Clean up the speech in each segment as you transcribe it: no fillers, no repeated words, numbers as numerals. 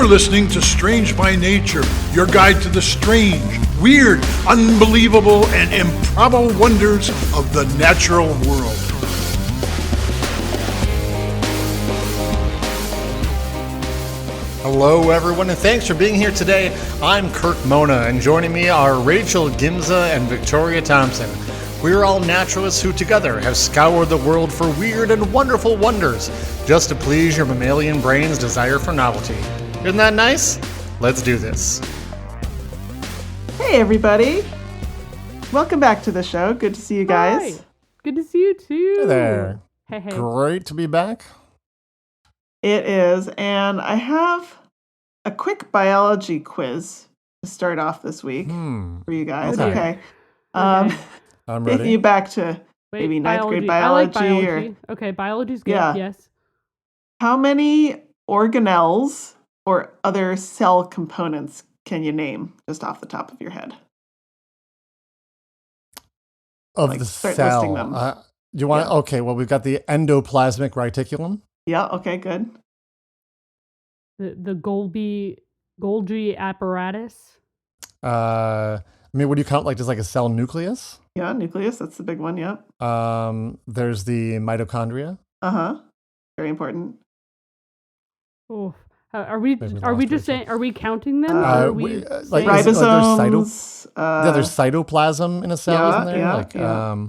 You're listening to Strange by Nature, your guide to the strange, weird, unbelievable, and improbable wonders of the natural world. Hello, everyone, and thanks for being here today. I'm Kirk Mona, and joining me are Rachel Gimza and Victoria Thompson. We're all naturalists who together have scoured the world for weird and wonderful wonders, just to please your mammalian brain's desire for novelty. Isn't that nice? Let's do this. Hey, everybody. Welcome back to the show. Good to see you guys. Hi. Good to see you too. Hey there. Hey. Great to be back. It is, and I have a quick biology quiz to start off this week for you guys. Okay. Okay. I'm Taking ready. you back to maybe ninth grade biology. I like biology. Okay, biology's good. Yeah. Yes. How many organelles or other cell components can you name just off the top of your head? Of Like, the start cell. listing them. Do you want? Yeah. Okay. Well, we've got the endoplasmic reticulum. Yeah, okay, good. The Golgi apparatus. I mean, would you count like just like a cell nucleus? Yeah, nucleus, that's the big one, yep. There's the mitochondria. Uh-huh. Very important. Oh, are we Maybe just lost saying? Are we counting them? Uh, or are we- we like, saying- is it- Ribosomes. There's cytoplasm in a cell, yeah, isn't there? yeah, like, yeah.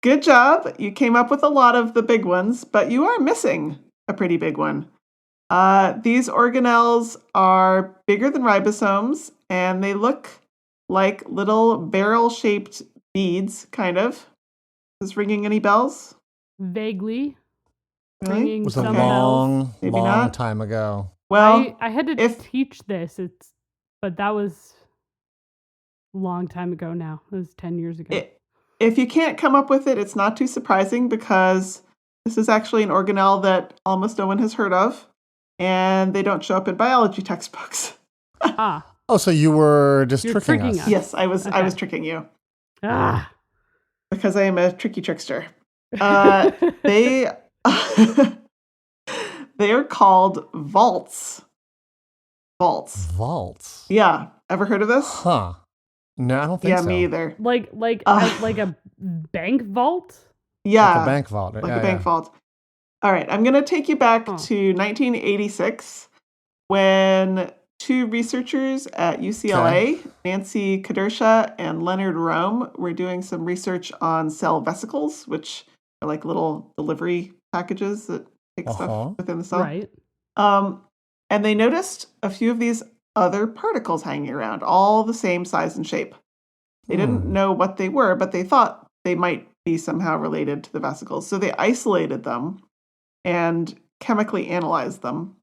Good job. You came up with a lot of the big ones, but you are missing a pretty big one. These organelles are bigger than ribosomes, and they look like little barrel-shaped beads, kind of. Is this ringing any bells? vaguely Really? ringing it was a some bells. long, Maybe long not. time ago. Well, I had to if- teach this. But that was a long time ago now. It was 10 years ago. if you can't come up with it, it's not too surprising because this is actually an organelle that almost no one has heard of, and they don't show up in biology textbooks. Ah. Oh, so you were just You're tricking tricking us. us. Yes, I was Okay. tricking you. Ah. Because I am a tricky trickster. They they are called vaults. Vaults. Vaults. Yeah. Ever heard of this? Huh. No, I don't think Yeah, so. me either. like Uh. like a bank vault. Yeah. Like a bank vault. Like Yeah, a bank yeah. vault. All right, I'm going to take you back Oh. to 1986 when two researchers at UCLA, Nancy Kadersha and Leonard Rome, were doing some research on cell vesicles, which are like little delivery packages that take Uh-huh. stuff within the cell. Right. And they noticed a few of these other particles hanging around, all the same size and shape. They didn't know what they were, but they thought they might be somehow related to the vesicles. So they isolated them and chemically analyzed them.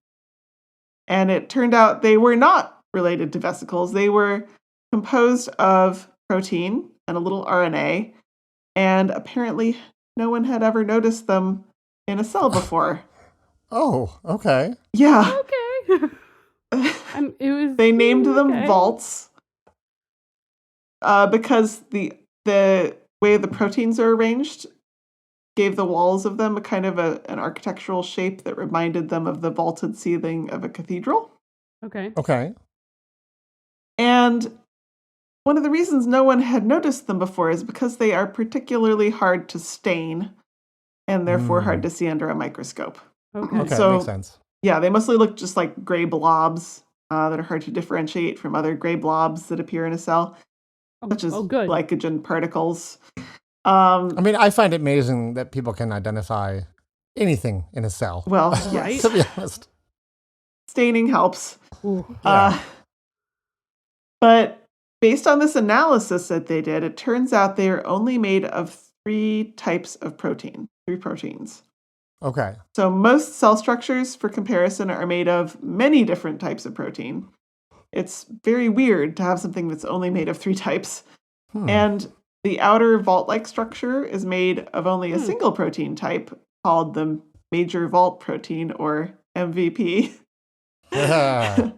And it turned out they were not related to vesicles. They were composed of protein and a little RNA. And apparently no one had ever noticed them in a cell before. Oh, okay. Yeah. Okay. It was. They named them okay. vaults because the way the proteins are arranged gave the walls of them a kind of an architectural shape that reminded them of the vaulted ceiling of a cathedral. Okay. Okay. And one of the reasons no one had noticed them before is because they are particularly hard to stain and therefore hard to see under a microscope. Okay. Okay, So- makes sense. Yeah, they mostly look just like gray blobs that are hard to differentiate from other gray blobs that appear in a cell, such as good. glycogen particles. I mean, I find it amazing that people can identify anything in a cell. Well, Right. yes, To be honest. staining helps. Ooh. Yeah. But based on this analysis that they did, it turns out they are only made of three types of protein, three proteins. Okay. So most cell structures, for comparison, are made of many different types of protein. It's very weird to have something that's only made of three types. And the outer vault-like structure is made of only a single protein type called the major vault protein, or MVP. Yeah.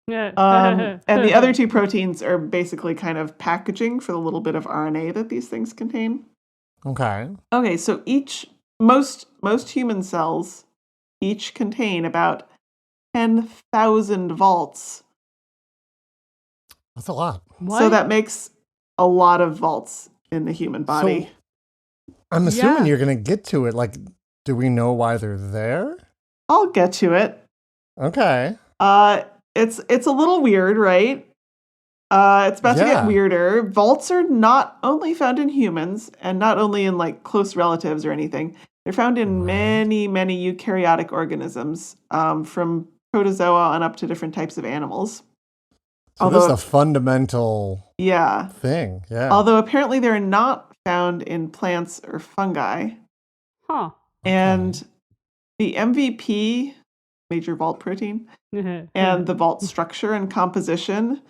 Yeah. And the other two proteins are basically kind of packaging for the little bit of RNA that these things contain. Okay. Okay, so most human cells each contain about 10,000 vaults. That's a lot. What? So that makes a lot of vaults in the human body. So I'm assuming Yeah. you're going to get to it. Like, do we know why they're there? I'll get to it. Okay. It's a little weird, right? It's about to get Yeah. weirder. Vaults are not only found in humans and not only in like close relatives or anything. They're found in Right. many, many eukaryotic organisms, from protozoa on up to different types of animals. So this is a fundamental Yeah. thing. Yeah. Although apparently they're not found in plants or fungi. Huh. And the MVP, major vault protein, and the vault structure and composition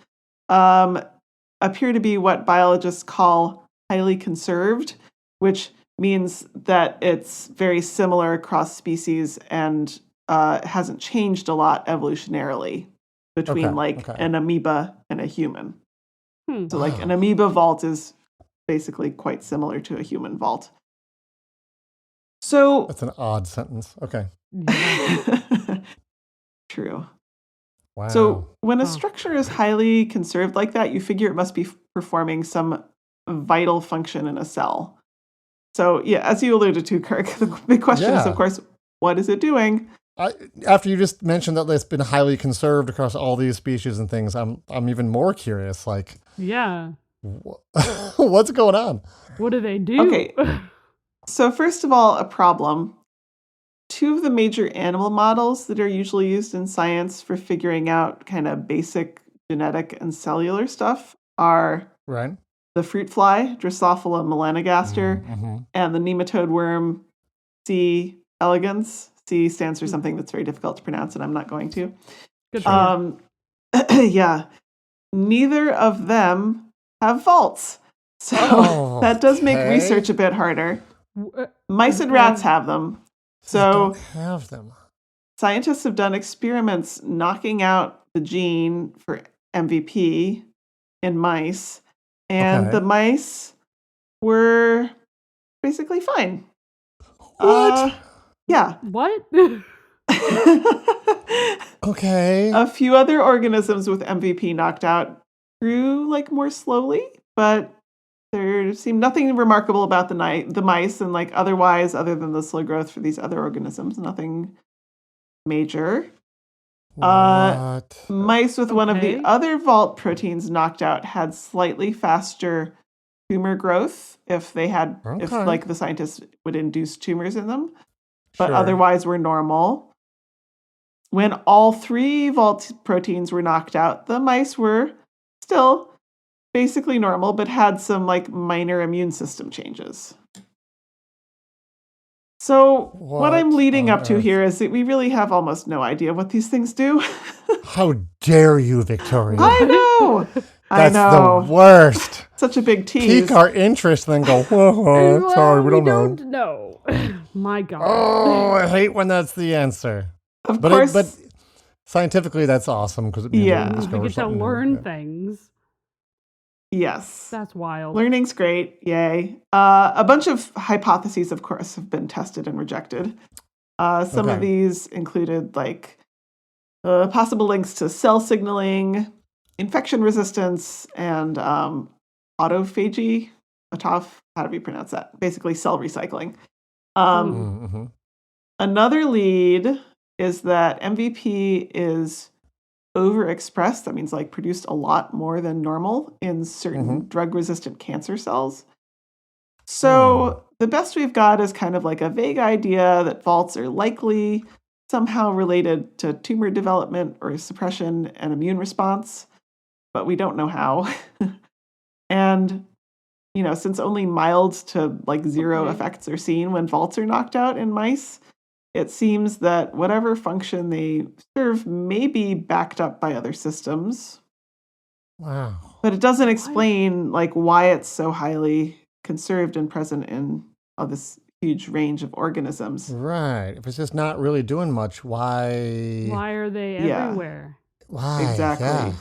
appear to be what biologists call highly conserved, which means that it's very similar across species and hasn't changed a lot evolutionarily between an amoeba and a human. So like an amoeba vault is basically quite similar to a human vault. So That's an odd sentence. Okay. True. Wow. So when a structure is highly conserved like that, you figure it must be performing some vital function in a cell. So yeah, as you alluded to, Kirk, the big question is, of course, what is it doing? After you just mentioned that it's been highly conserved across all these species and things, I'm even more curious. Like, yeah. What's going on? What do they do? Okay. So first of all, a problem. 2 of the major animal models that are usually used in science for figuring out kind of basic genetic and cellular stuff are the fruit fly, Drosophila melanogaster, and the nematode worm, C. elegans. C stands for something that's very difficult to pronounce, and I'm not going to. Good for you. Yeah. Neither of them have vaults. So that does make research a bit harder. Mice and rats have them. So have them. Scientists have done experiments knocking out the gene for MVP in mice, and the mice were basically fine. What? Yeah. What? Okay. A few other organisms with MVP knocked out grew like more slowly, but there seemed nothing remarkable about the mice, and like otherwise, other than the slow growth for these other organisms, nothing major. What? Mice with one of the other vault proteins knocked out had slightly faster tumor growth if like the scientists would induce tumors in them, but otherwise were normal. When all 3 vault proteins were knocked out, the mice were still basically normal, but had some like minor immune system changes. So what I'm leading up to here is that we really have almost no idea what these things do. How dare you, Victoria? I know. That's the worst. Such a big tease. Pique our interest, then go, sorry, we don't know. My God. Oh, I hate when that's the answer. Of course. But scientifically, that's awesome because it means we get to learn things. Yes. That's wild. Learning's great. Yay. A bunch of hypotheses, of course, have been tested and rejected. Some of these included like possible links to cell signaling, infection resistance, and autophagy. How do we pronounce that? Basically, cell recycling. Another lead is that MVP is overexpressed. That means like produced a lot more than normal in certain drug-resistant cancer cells. So the best we've got is kind of like a vague idea that vaults are likely somehow related to tumor development or suppression and immune response, but we don't know how. And, since only mild to like zero effects are seen when vaults are knocked out in mice, it seems that whatever function they serve may be backed up by other systems. Wow. But it doesn't explain like why it's so highly conserved and present in this huge range of organisms. Right. If it's just not really doing much, why? Why are they everywhere? Why? Exactly. Yeah.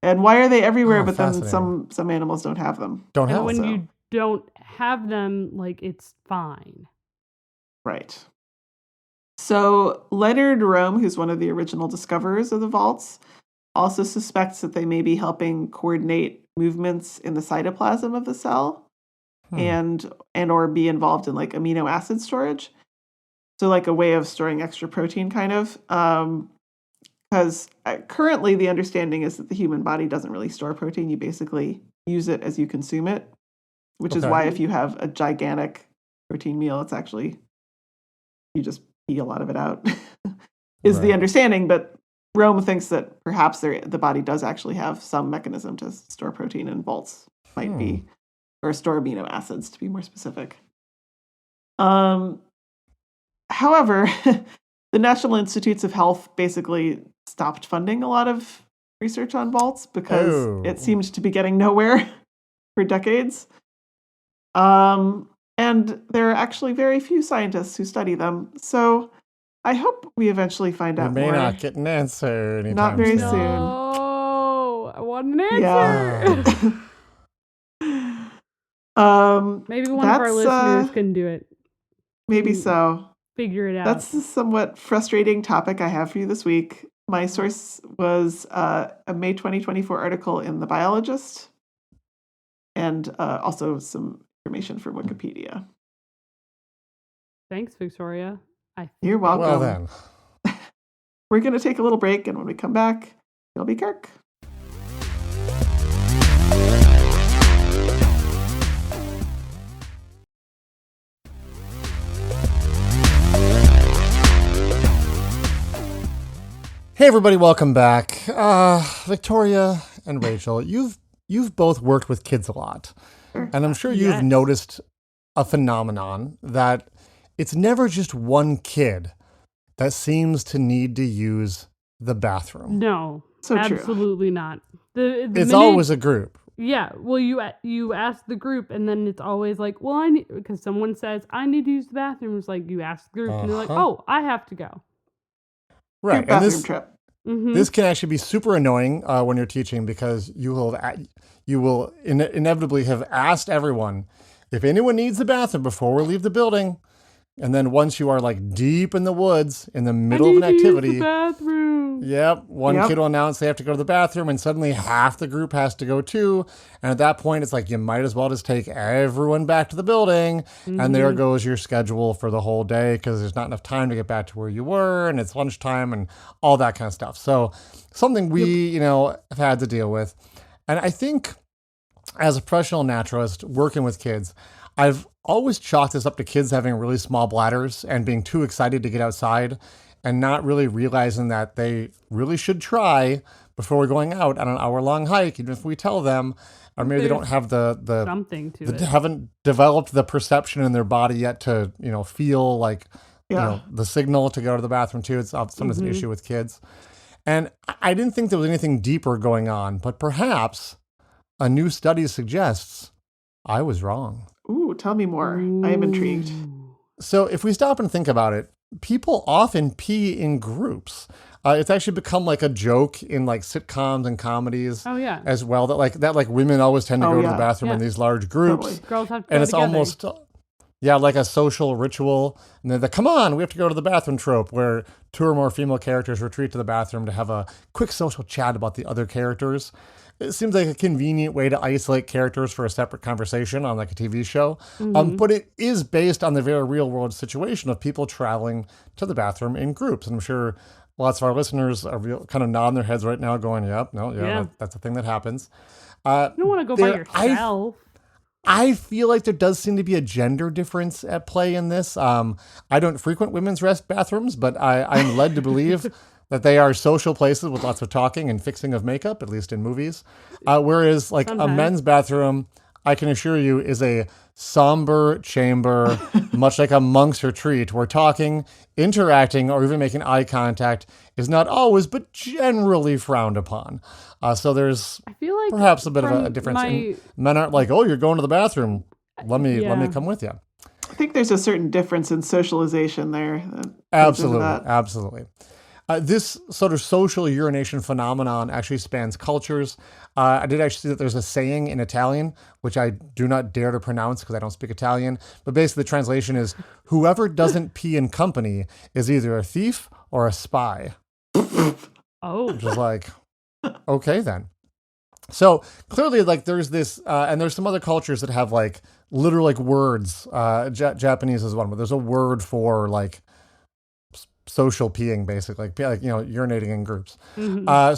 And why are they everywhere, but then some animals don't have them? When you don't have them, like, it's fine. Right. So Leonard Rome, who's one of the original discoverers of the vaults, also suspects that they may be helping coordinate movements in the cytoplasm of the cell and or be involved in like amino acid storage. So like a way of storing extra protein kind of. Because currently the understanding is that the human body doesn't really store protein. You basically use it as you consume it, which is why if you have a gigantic protein meal, it's actually, you just pee a lot of it out, is the understanding. But Rome thinks that perhaps the body does actually have some mechanism to store protein, and vaults might be, or store amino acids to be more specific. However, the National Institutes of Health basically stopped funding a lot of research on vaults because it seemed to be getting nowhere for decades. And there are actually very few scientists who study them. So I hope we eventually find out more. We may not get an answer anytime Not very soon. soon. Oh, I want an answer. Maybe one of our listeners can do it. Maybe so. Figure it out. That's a somewhat frustrating topic I have for you this week. My source was a May 2024 article in The Biologist, and also some information from Wikipedia. Thanks, Victoria. You're welcome. Well then. We're going to take a little break, and when we come back, it'll be Kirk. Hey everybody, welcome back. Victoria and Rachel, you've both worked with kids a lot. And I'm sure you've noticed a phenomenon that it's never just one kid that seems to need to use the bathroom. No, so absolutely true. Not. It's always a group. Yeah, well, you ask the group, and then it's always like, well, because someone says, I need to use the bathroom. It's like, you ask the group, and they're like, oh, I have to go. Right, and this can actually be super annoying when you're teaching, because you will inevitably have asked everyone if anyone needs the bathroom before we leave the building, and then once you are like deep in the woods in the middle of an activity, use the bathroom. One kid will announce they have to go to the bathroom, and suddenly half the group has to go too. And at that point, it's like you might as well just take everyone back to the building, and there goes your schedule for the whole day, because there's not enough time to get back to where you were, and it's lunchtime and all that kind of stuff. So something we have had to deal with. And I think as a professional naturalist working with kids, I've always chalked this up to kids having really small bladders and being too excited to get outside, and not really realizing that they really should try before we're going out on an hour-long hike, even if we tell them, or maybe they don't have haven't developed the perception in their body yet to feel like the signal to go to the bathroom too. It's sometimes an issue with kids, and I didn't think there was anything deeper going on, but perhaps a new study suggests I was wrong. Ooh, tell me more. I am intrigued. So if we stop and think about it, people often pee in groups. It's actually become like a joke in like sitcoms and comedies as well, that women always tend to go to the bathroom in these large groups. Totally. Girls have to go and it's together. almost like a social ritual. And they're like, come on, we have to go to the bathroom trope, where two or more female characters retreat to the bathroom to have a quick social chat about the other characters. It seems like a convenient way to isolate characters for a separate conversation on like a TV show. But it is based on the very real world situation of people traveling to the bathroom in groups. And I'm sure lots of our listeners are kind of nodding their heads right now going, that's a thing that happens. You don't want to go by yourself. I feel like there does seem to be a gender difference at play in this. I don't frequent women's rest bathrooms, but I'm led to believe that they are social places with lots of talking and fixing of makeup, at least in movies. Whereas like a men's bathroom, I can assure you, is a somber chamber, much like a monk's retreat, where talking, interacting, or even making eye contact is not always, but generally frowned upon. So there's perhaps a bit of a difference. And men aren't like, oh, you're going to the bathroom. Let me come with you. I think there's a certain difference in socialization there. Absolutely. This sort of social urination phenomenon actually spans cultures. I did actually see that there's a saying in Italian, which I do not dare to pronounce because I don't speak Italian. But basically, the translation is whoever doesn't pee in company is either a thief or a spy. Oh. Which is like, okay, then. So clearly, like, there's this, and there's some other cultures that have like literal like words. Japanese is one, but there's a word for like social peeing, basically, like urinating in groups.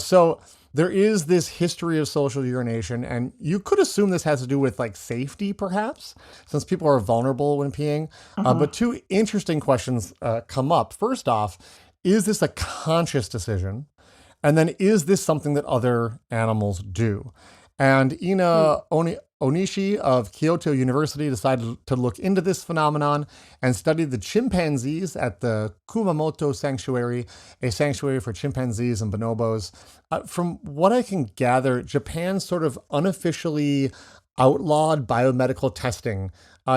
So there is this history of social urination, and you could assume this has to do with like safety, perhaps, since people are vulnerable when peeing. But two interesting questions come up. First off, is this a conscious decision? And then is this something that other animals do? And Ina Onishi of Kyoto University decided to look into this phenomenon and studied the chimpanzees at the Kumamoto Sanctuary, a sanctuary for chimpanzees and bonobos. From what I can gather, Japan sort of unofficially outlawed biomedical testing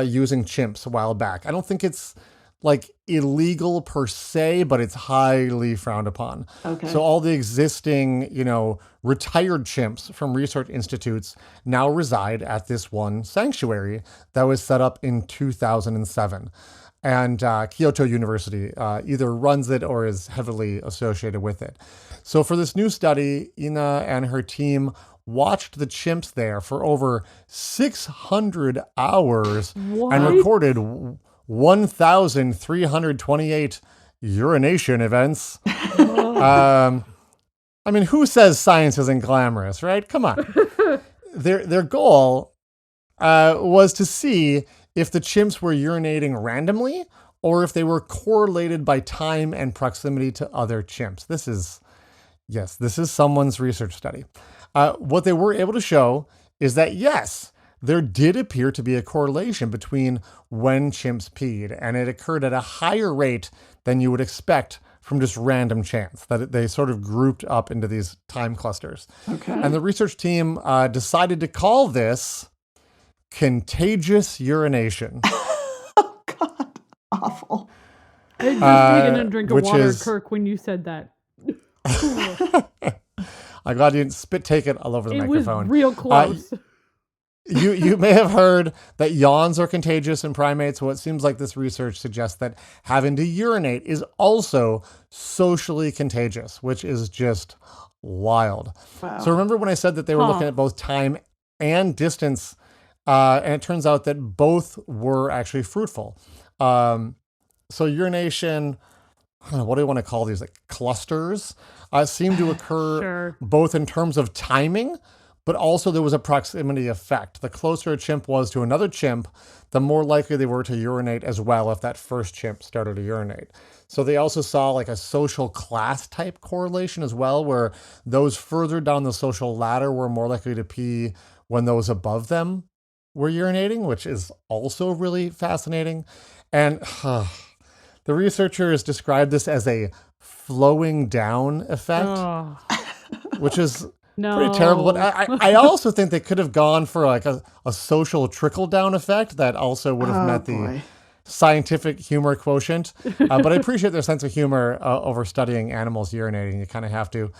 using chimps a while back. I don't think it's like illegal per se, but it's highly frowned upon. Okay. So all the existing, retired chimps from research institutes now reside at this one sanctuary that was set up in 2007. And Kyoto University either runs it or is heavily associated with it. So for this new study, Ina and her team watched the chimps there for over 600 hours and recorded 1,328 urination events. I mean, who says science isn't glamorous, right? Come on. Their goal was to see if the chimps were urinating randomly or if they were correlated by time and proximity to other chimps. This is someone's research study. What they were able to show is that, yes, there did appear to be a correlation between when chimps peed, and it occurred at a higher rate than you would expect from just random chance, that they sort of grouped up into these time clusters. Okay. And the research team decided to call this contagious urination. Oh, God. Awful. I just taking a drink of water, is... Kirk, when you said that. I'm glad you didn't take it all over the microphone. It was real close. You may have heard that yawns are contagious in primates. What seems like this research suggests that having to urinate is also socially contagious, which is just wild. Wow. So remember when I said that they were looking at both time and distance, and it turns out that both were actually fruitful. So urination, what do you want to call these, like clusters, seem to occur both in terms of timing, but also there was a proximity effect. The closer a chimp was to another chimp, the more likely they were to urinate as well if that first chimp started to urinate. So they also saw like a social class type correlation as well, where those further down the social ladder were more likely to pee when those above them were urinating, which is also really fascinating. And the researchers described this as a flowing down effect, which is pretty terrible. But I also think they could have gone for like a social trickle-down effect that also would have met the scientific humor quotient. But I appreciate their sense of humor over studying animals urinating. You kind of have to.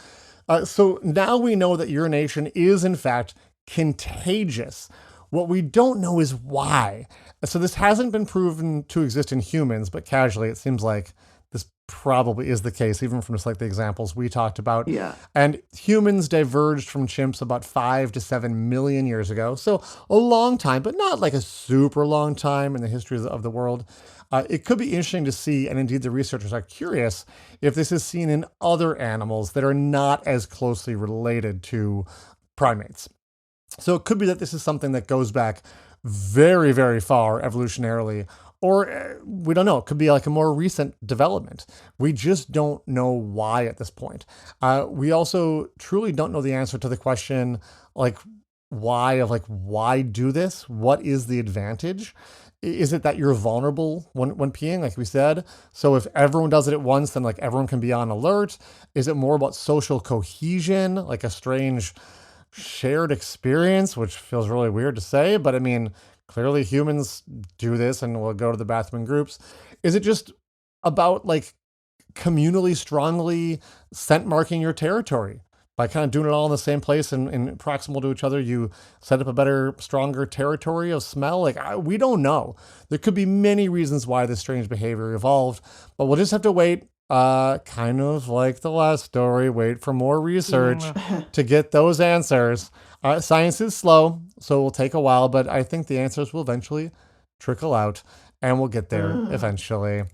So now we know that urination is, in fact, contagious. What we don't know is why. So this hasn't been proven to exist in humans, but casually it seems like this probably is the case, even from just like the examples we talked about. Yeah. And humans diverged from chimps about 5 to 7 million years ago. So a long time, but not like a super long time in the history of the world. It could be interesting to see, and indeed the researchers are curious, if this is seen in other animals that are not as closely related to primates. So it could be that this is something that goes back very, very far evolutionarily, or we don't know. It could be like a more recent development. We just don't know why at this point. We also truly don't know the answer to the question, like, why do this? What is the advantage? Is it that you're vulnerable when peeing, like we said? So if everyone does it at once, then like everyone can be on alert. Is it more about social cohesion, like a strange shared experience, which feels really weird to say, but I mean, clearly humans do this and will go to the bathroom in groups. Is it just about like communally strongly scent marking your territory. By kind of doing it all in the same place and proximal to each other, you set up a better, stronger territory of smell. Like, we don't know. There could be many reasons why this strange behavior evolved, but we'll just have to wait, kind of like the last story, wait for more research to get those answers. Science is slow, so it will take a while, but I think the answers will eventually trickle out, and we'll get there eventually.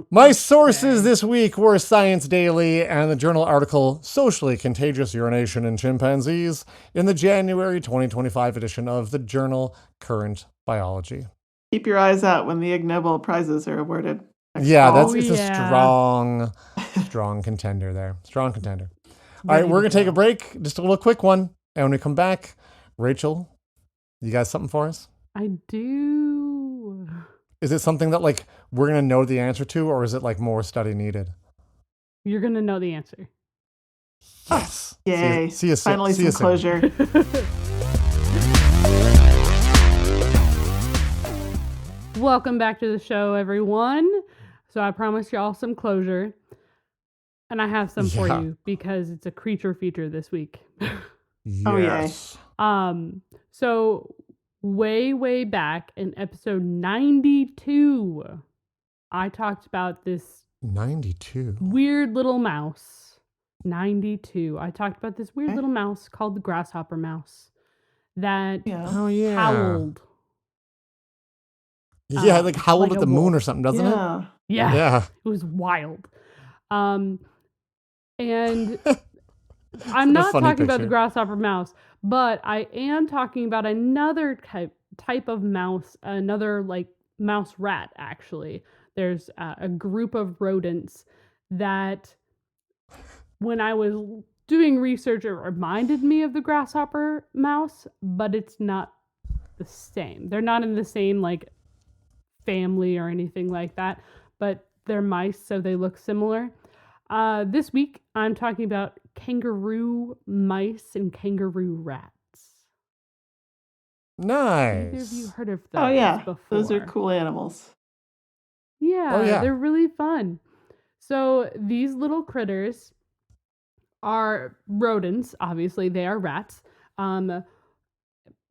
My sources this week were Science Daily and the journal article Socially Contagious Urination in Chimpanzees in the January 2025 edition of the journal Current Biology. Keep your eyes out when the Ig Nobel prizes are awarded. Yeah, it's a strong contender there. Strong contender. All right, we're going to take a break, just a little quick one. And when we come back, Rachel, you got something for us? I do. Is it something that, like, we're going to know the answer to, or is it, like, more study needed? You're going to know the answer. Yes. Yay. See you soon. Finally some closure. Welcome back to the show, everyone. So I promised y'all some closure. And I have some for you because it's a creature feature this week. Yes. Oh, yay. So way back in episode 92, I talked about this 92 weird little mouse. 92. I talked about this weird little mouse called the grasshopper mouse that howled. Yeah, like howled like at the moon or something, doesn't it? Yeah. It was wild. And I'm not talking about the grasshopper mouse, but I am talking about another type of mouse, another like mouse rat, actually. There's a group of rodents that when I was doing research, it reminded me of the grasshopper mouse, but it's not the same. They're not in the same like family or anything like that, but they're mice, so they look similar. This week, I'm talking about kangaroo mice and kangaroo rats. Nice. Have you heard of those before? Those are cool animals. Yeah, they're really fun. So these little critters are rodents. Obviously, they are rats.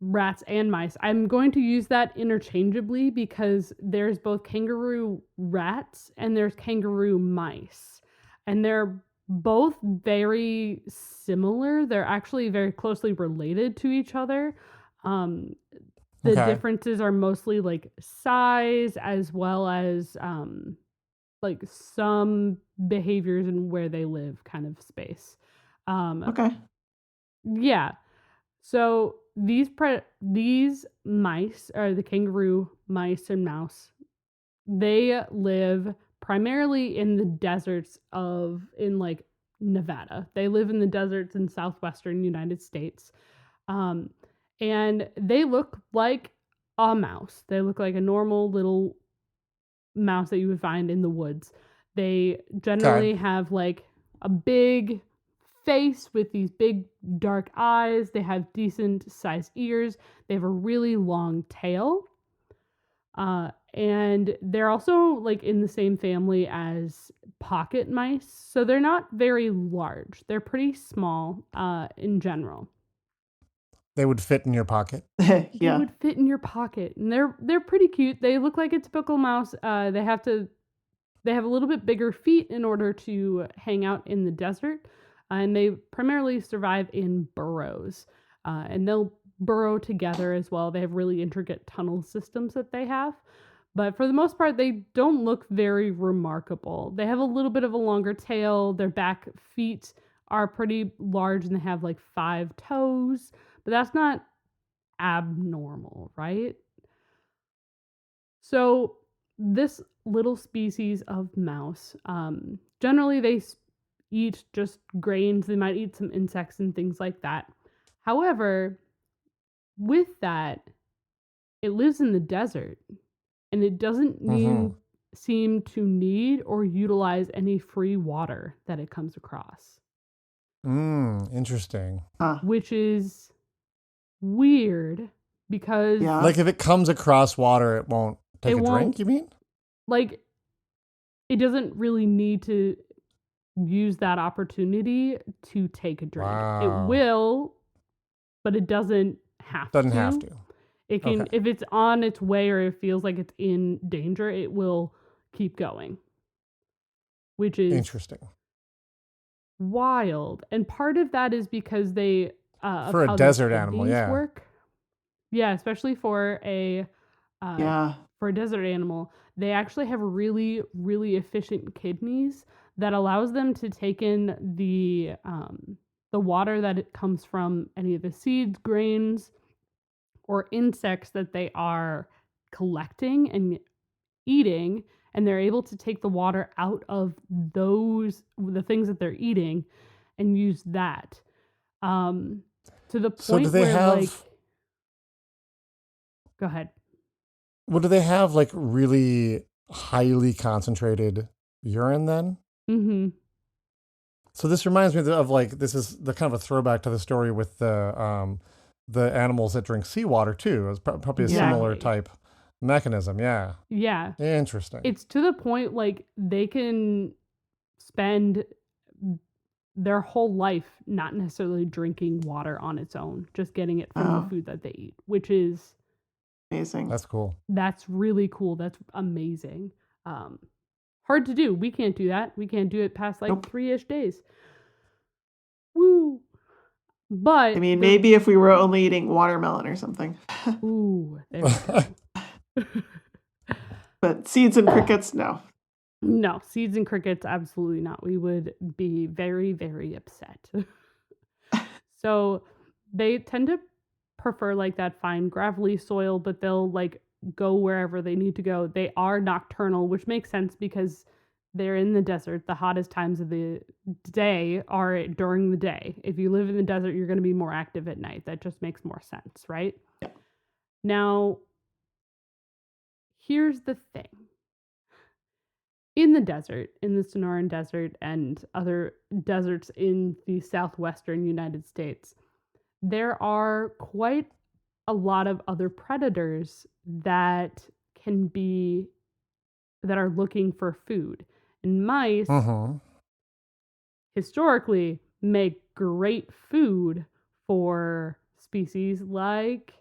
Rats and mice. I'm going to use that interchangeably because there's both kangaroo rats and there's kangaroo mice. And they're both very similar. They're actually very closely related to each other. The differences are mostly like size as well as like some behaviors and where they live kind of space. Yeah. So these mice, or the kangaroo mice and mouse, they live primarily in the deserts in like Nevada. They live in the deserts in southwestern United States. And they look like a mouse. They look like a normal little mouse that you would find in the woods. They generally have like a big face with these big dark eyes. They have decent sized ears. They have a really long tail. And they're also like in the same family as pocket mice. So they're not very large. They're pretty small in general. They would fit in your pocket. Yeah. They would fit in your pocket. And they're pretty cute. They look like a typical mouse. They have a little bit bigger feet in order to hang out in the desert. And they primarily survive in burrows. And they'll burrow together as well. They have really intricate tunnel systems that they have. But for the most part, they don't look very remarkable. They have a little bit of a longer tail. Their back feet are pretty large and they have like 5 toes. But that's not abnormal, right? So this little species of mouse, generally they eat just grains. They might eat some insects and things like that. However, with that, it lives in the desert and it doesn't seem to need or utilize any free water that it comes across. Interesting. Which is weird because like if it comes across water, it won't take a drink, you mean? Like it doesn't really need to use that opportunity to take a drink. Wow. It will, but it doesn't have Doesn't to. have to. It can, Okay. if it's on its way or it feels like it's in danger, it will keep going, which is Interesting. wild. And part of that is because they of For a how their desert animal, kidneys yeah. work. Yeah, especially for a desert animal, they actually have really, really efficient kidneys that allows them to take in the water that it comes from any of the seeds, grains, or insects that they are collecting and eating, and they're able to take the water out of the things that they're eating and use that to the point So do they where have? like, go ahead. Well, do they have like really highly concentrated urine then? Mm-hmm. So this reminds me of like, this is the kind of a throwback to the story with the animals that drink seawater too. It's probably a similar type mechanism. Yeah. Yeah. Interesting. It's to the point like they can spend their whole life not necessarily drinking water on its own, just getting it from the food that they eat, which is amazing. That's cool. That's really cool. That's amazing. Hard to do. We can't do that. We can't do it past like 3-ish days. Woo. But I mean, maybe if we were only eating watermelon or something. Ooh, there we go. But seeds and crickets, no. No, seeds and crickets, absolutely not. We would be very, very upset. So they tend to prefer like that fine gravelly soil, but they'll like go wherever they need to go. They are nocturnal, which makes sense because they're in the desert. The hottest times of the day are during the day. If you live in the desert, you're going to be more active at night. That just makes more sense, right? Yeah. Now, here's the thing. In the desert, in the Sonoran Desert and other deserts in the southwestern United States, there are quite a lot of other predators that are looking for food. And mice historically make great food for species like,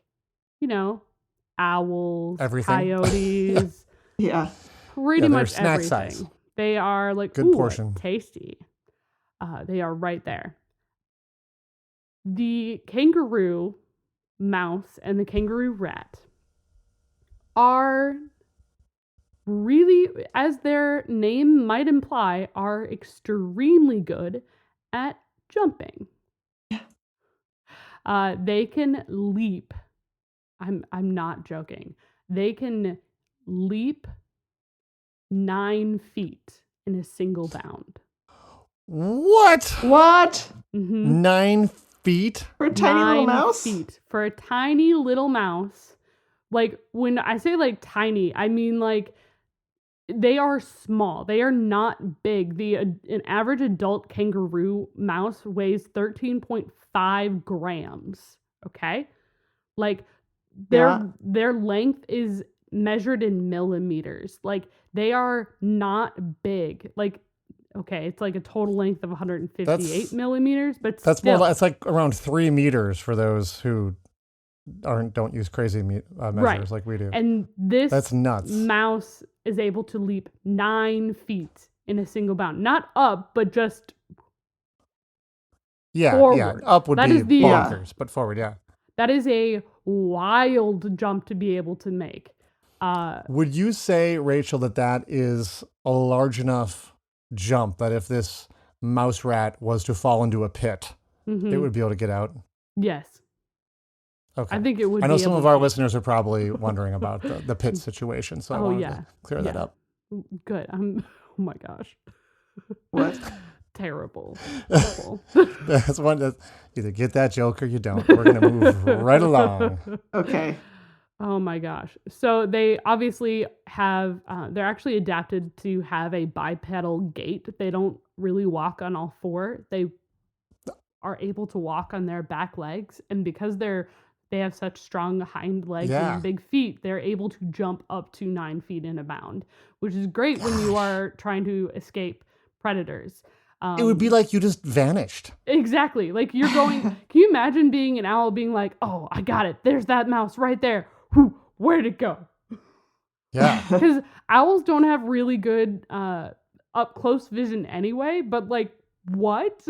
owls, coyotes. Yeah. Pretty much snack everything. size. They are like, good portion. Tasty. They are right there. The kangaroo mouse and the kangaroo rat are really, as their name might imply, are extremely good at jumping. Yeah. They can leap. I'm not joking. They can leap 9 feet in a single bound. What? Mm-hmm. 9 feet? For a tiny little mouse? 9 feet. For a tiny little mouse. Like, when I say like tiny, I mean like they are small. They are not big. An average adult kangaroo mouse weighs 13.5 grams. Okay? Like their length is measured in millimeters. Like, they are not big. Like, okay, it's like a total length of 158 millimeters, but that's still. More. It's like around 3 meters for those who don't use crazy measures like we do. And that's nuts. Mouse is able to leap 9 feet in a single bound, not up, but just forward. Yeah, up would be bonkers, but forward, yeah. That is a wild jump to be able to make. Would you say, Rachel, that is a large enough jump that if this mouse rat was to fall into a pit, it would be able to get out? Yes. Okay. I think it would. I know some of our listeners are probably wondering about the pit situation, so I wanted to clear that up. Good. Oh my gosh. What? Terrible. That's one that either get that joke or you don't. We're going to move right along. Okay. Oh my gosh. So they obviously have, they're actually adapted to have a bipedal gait. They don't really walk on all four. They are able to walk on their back legs. And because they're they have such strong hind legs and big feet. They're able to jump up to 9 feet in a bound, which is great when you are trying to escape predators. It would be like you just vanished. Exactly. Like you're going, can you imagine being an owl being like, oh, I got it. There's that mouse right there. Where'd it go? Yeah. Because owls don't have really good up close vision anyway, but like, what?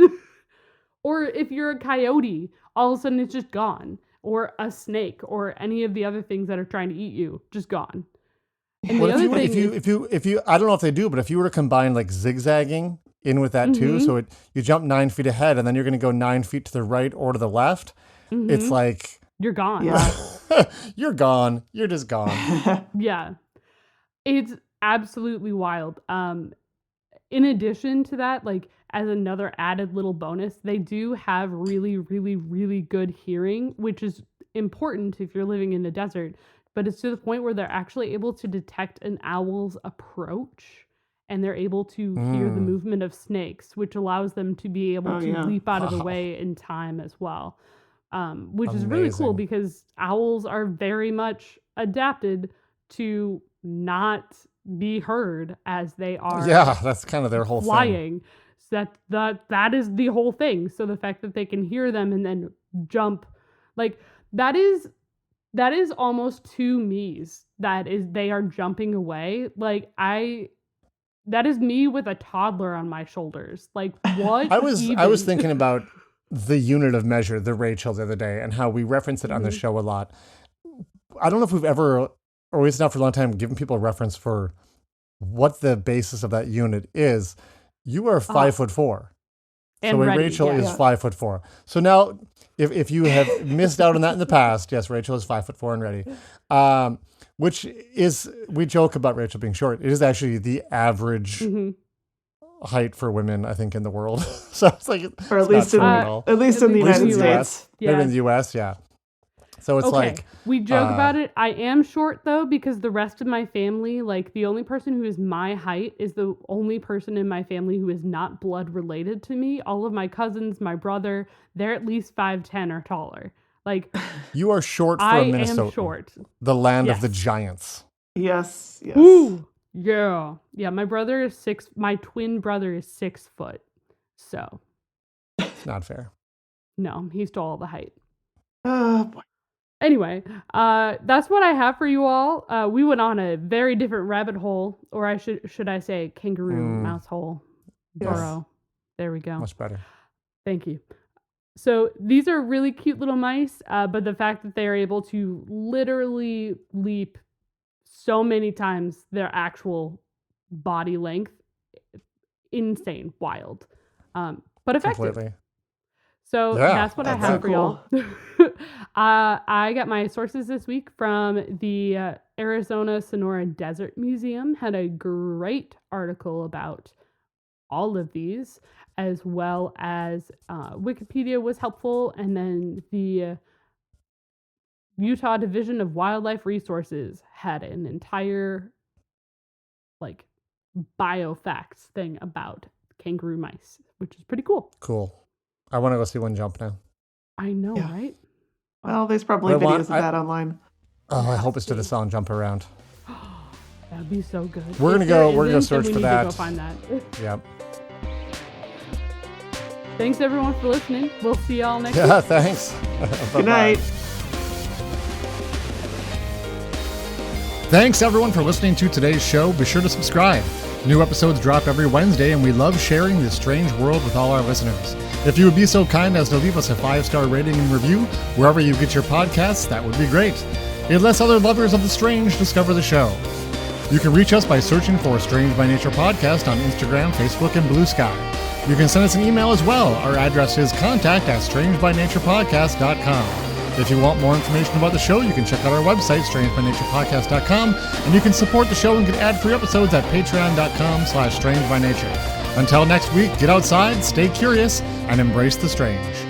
Or if you're a coyote, all of a sudden it's just gone. Or a snake, or any of the other things that are trying to eat you, just gone. And well, if you, I don't know if they do, but if you were to combine like zigzagging in with that too, so you jump 9 feet ahead, and then you're going to go 9 feet to the right or to the left, it's like you're gone. Yeah. You're gone. You're just gone. Yeah. It's absolutely wild. In addition to that, like as another added little bonus, they do have really, really, really good hearing, which is important if you're living in the desert. But it's to the point where they're actually able to detect an owl's approach, and they're able to hear the movement of snakes, which allows them to be able to leap out of the way in time as well. Which is really cool because owls are very much adapted to not be heard as they are. Yeah, that's kind of their whole flying. So that is the whole thing. So the fact that they can hear them and then jump, like that is almost 2 me's. They are jumping away. Like that is me with a toddler on my shoulders. Like what? I was thinking about the unit of measure, the Rachel, the other day, and how we reference it on the show a lot. I don't know if we've ever, or at least not for a long time, given people a reference for what the basis of that unit is. You are 5'4". So Rachel is 5'4". So now, if you have missed out on that in the past, yes, Rachel is 5'4" and ready. Which is, we joke about Rachel being short. It is actually the average height for women, I think, in the world. So it's like, or at least in the United States. Maybe in the US, yeah. So it's like, we joke about it. I am short though, because the rest of my family, like the only person who is my height is the only person in my family who is not blood related to me. All of my cousins, my brother, they're at least 5'10" or taller. Like you are short for Minnesota. I am short. The land of the giants. Yes. Ooh, yeah. Yeah, my brother is 6. My twin brother is 6 foot. So. It's not fair. No, he stole all the height. Oh, boy. Anyway, that's what I have for you all. We went on a very different rabbit hole, or I should I say kangaroo mouse hole burrow. There we go. Much better. Thank you. So these are really cute little mice, but the fact that they are able to literally leap so many times their actual body length, insane, wild, but effective. Completely. So that's what I have for y'all. I got my sources this week from the Arizona Sonora Desert Museum. Had a great article about all of these, as well as Wikipedia was helpful. And then the Utah Division of Wildlife Resources had an entire like biofacts thing about kangaroo mice, which is pretty cool. Cool. I want to go see one jump now. I know, right? Well, there's probably videos of that online. Oh, I hope it's to the sound jump around. That'd be so good. We're gonna go search for that. Go find that. Yep. Thanks everyone for listening. We'll see y'all next week. Yeah, thanks. Good night. Thanks everyone for listening to today's show. Be sure to subscribe. New episodes drop every Wednesday, and we love sharing this strange world with all our listeners. If you would be so kind as to leave us a 5-star rating and review wherever you get your podcasts, that would be great. It lets other lovers of the strange discover the show. You can reach us by searching for Strange by Nature Podcast on Instagram, Facebook, and Blue Sky. You can send us an email as well. Our address is contact@strangebynaturepodcast.com. If you want more information about the show, you can check out our website, strangebynaturepodcast.com, and you can support the show and get ad-free episodes at patreon.com/strangebynature. Until next week, get outside, stay curious, and embrace the strange.